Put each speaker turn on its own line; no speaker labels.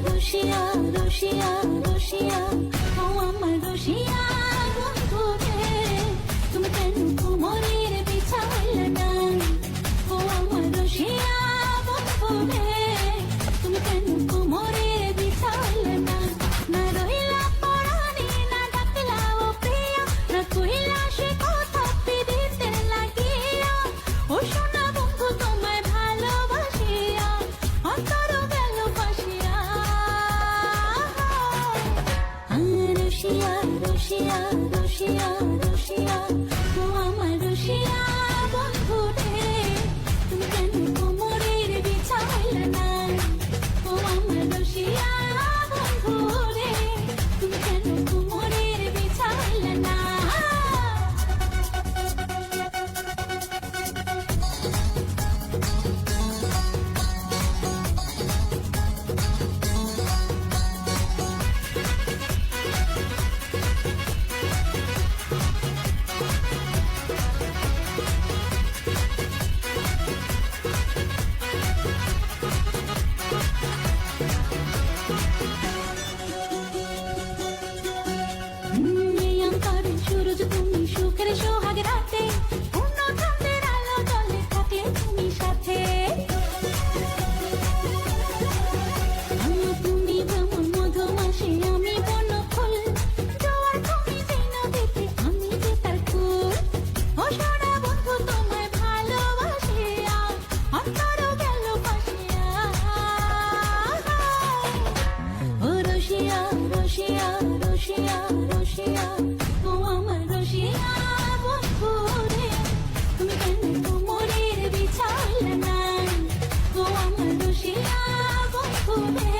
রসিয়া রসিয়া রসিয়া ও আমার রসিয়া বন্ধু রে তুমি কেন কোমরের বিছাইলে না ও আমার রসিয়া বন্ধু রে তুমি কেন কোমরের বিছাইলে না না রইলা পরানি না ডাকলা ও প্রিয়া না কইলা সে কথা পিরিতের লাগিয়া ও সোনা বন্ধু তোমায় ভালোবাসিয়া অন্তর গেল ফাঁসিয়া রসিয়া রসিয়া রসিয়া রসিয়া ও আমার রসিয়া বন্ধু রে তুমি কেন কোমরের বিছাইলে না ও আমার রসিয়া বন্ধু রে তুমি কেন কোমরের বিছাইলে না সূরজ তুমি সুখের সোহাগ রাতে পূর্ণ চাঁদের আলো জলে থাকলে তুমি সাথে তুমি ভ্রমণ মধুমাসে আমি বন ফুল জোয়ার তুমি যে নদীতে আমি যে তার ফুল ও সোনা বন্ধু তোমায় ভালোবাসিয়া অন্তর গেল ফাঁসিয়া ও রসিয়া রসিয়া রসিয়া রসিয়া ও আমার রসিয়া বন্ধু রে তুমি কেন কোমরের বিছাইলে না ও আমার রসিয়া বন্ধু রে